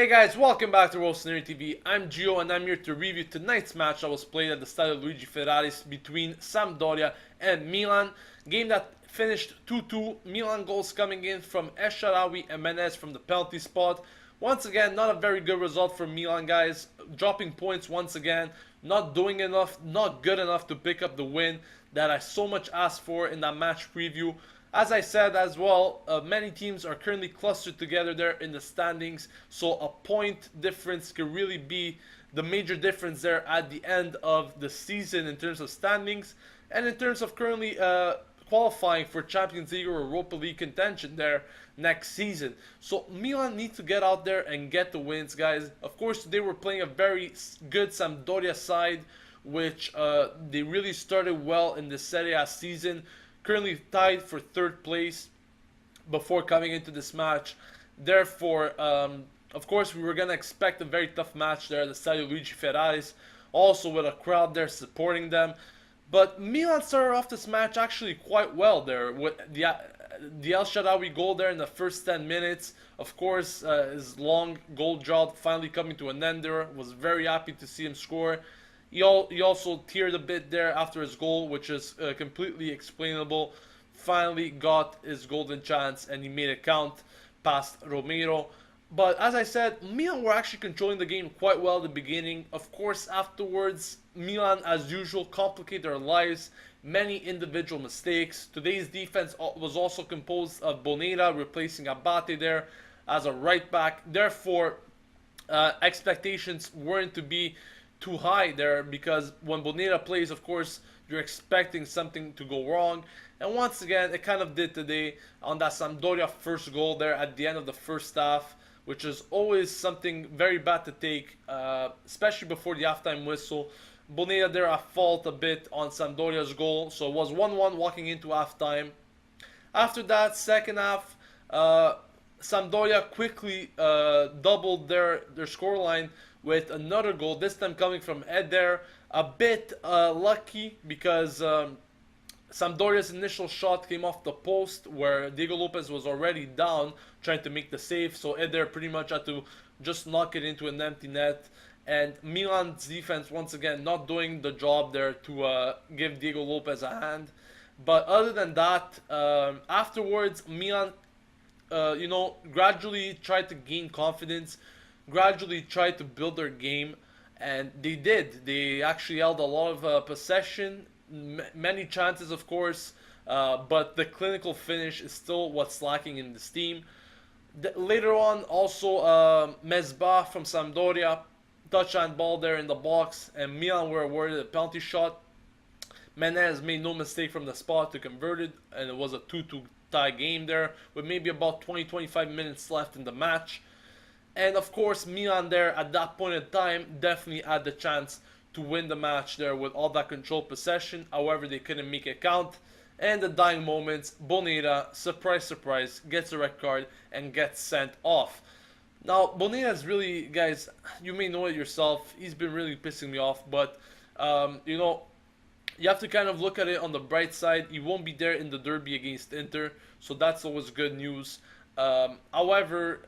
Hey guys, welcome back to Rossoneri TV. I'm Gio and I'm here to review tonight's match that was played at the Stadio Luigi Ferraris between Sampdoria and Milan. Game that finished 2-2. Milan goals coming in from Esharawi and Menez from the penalty spot. Once again, not a very good result for Milan, guys. Dropping points once again. Not doing enough, not good enough to pick up the win that I so much asked for in that match preview. As I said as well, many teams are currently clustered together there in the standings, so a point difference could really be the major difference there at the end of the season in terms of standings and in terms of currently qualifying for Champions League or Europa League contention there next season. So Milan need to get out there and get the wins, guys. Of course, they were playing a very good Sampdoria side, which they really started well in the Serie A season. Currently tied for third place before coming into this match. Therefore, of course, we were going to expect a very tough match there at the Stadio Luigi Ferraris, also with a crowd there supporting them. But Milan started off this match actually quite well there with the El Shaarawy goal there in the first 10 minutes. Of course, his long goal drought finally coming to an end there. Was very happy to see him score. He also teared a bit there after his goal, which is completely explainable. Finally got his golden chance and he made it count past Romero. But as I said, Milan were actually controlling the game quite well at the beginning. Of course, afterwards, Milan, as usual, complicated their lives. Many individual mistakes. Today's defense was also composed of Bonera replacing Abate there as a right back. Therefore, expectations weren't to be too high there, because when Bonera plays, of course, you're expecting something to go wrong. And once again, it kind of did today on that Sampdoria first goal there at the end of the first half, which is always something very bad to take, especially before the halftime whistle. Bonera there at fault a bit on Sampdoria's goal, so it was 1-1 walking into halftime. After that, second half, Sampdoria quickly doubled their scoreline with another goal, this time coming from Eder. A bit lucky because Sampdoria's initial shot came off the post where Diego Lopez was already down trying to make the save, so Eder pretty much had to just knock it into an empty net. And Milan's defense once again not doing the job there to give Diego Lopez a hand. But other than that, afterwards Milan gradually tried to gain confidence, gradually tried to build their game, and they did. They actually held a lot of possession, many chances, of course, but the clinical finish is still what's lacking in this team. Later on, also Mesbah from Sampdoria, touch-hand ball there in the box, and Milan were awarded a penalty shot. Menez made no mistake from the spot to convert it, and it was a 2-2 tie game there with maybe about 20-25 minutes left in the match. And of course, Milan there at that point in time definitely had the chance to win the match there with all that controlled possession. However, they couldn't make it count. And the dying moments, Bonera, surprise, surprise, gets a red card and gets sent off. Now, Bonera is really, guys, you may know it yourself, he's been really pissing me off. But, you have to kind of look at it on the bright side. He won't be there in the derby against Inter, so that's always good news. However,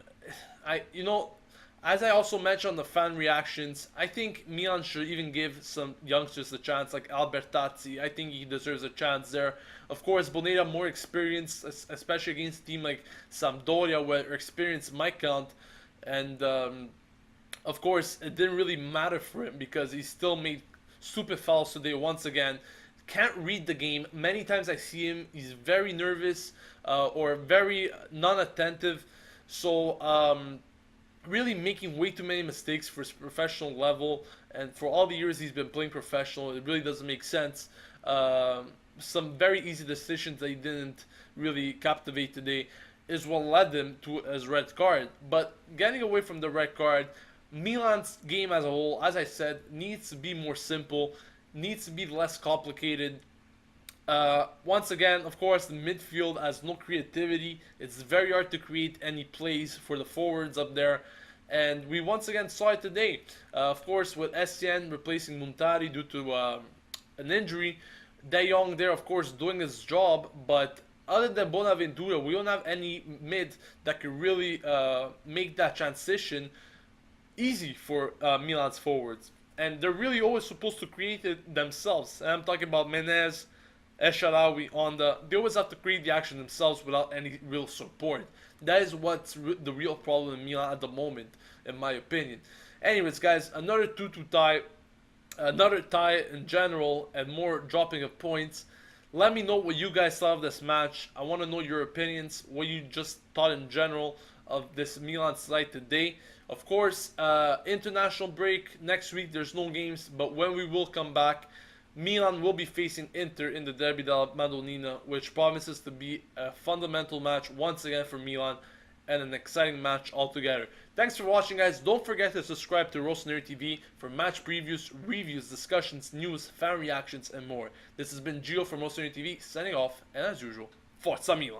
as I also mentioned on the fan reactions, I think Milan should even give some youngsters a chance, like Albertazzi. I think he deserves a chance there. Of course, Bonera more experienced, especially against a team like Sampdoria, where experience might count. And of course, it didn't really matter for him because he still made stupid fouls today once again. Can't read the game. Many times I see him, he's very nervous or very non-attentive. So, really making way too many mistakes for his professional level, and for all the years he's been playing professional, it really doesn't make sense. Some very easy decisions that he didn't really captivate today is what led him to his red card. But getting away from the red card, Milan's game as a whole, as I said, needs to be more simple, needs to be less complicated. Once again, of course, the midfield has no creativity. It's very hard to create any plays for the forwards up there. And we once again saw it today. Of course, with Essien replacing Muntari due to an injury. De Jong there, of course, doing his job. But other than Bonaventura, we don't have any mid that could really make that transition easy for Milan's forwards. And they're really always supposed to create it themselves. And I'm talking about Menez, Esharawi, Onda. They always have to create the action themselves without any real support. That is what's the real problem in Milan at the moment, in my opinion. Anyways, guys, another 2-2 tie. Another tie in general, and more dropping of points. Let me know what you guys thought of this match. I want to know your opinions, what you just thought in general of this Milan side today. Of course, international break next week. There's no games, but when we will come back, Milan will be facing Inter in the Derby della Madonnina, which promises to be a fundamental match once again for Milan and an exciting match altogether. Thanks for watching, guys. Don't forget to subscribe to Rossoneri TV for match previews, reviews, discussions, news, fan reactions, and more. This has been Gio from Rossoneri TV signing off, and as usual, Forza Milan!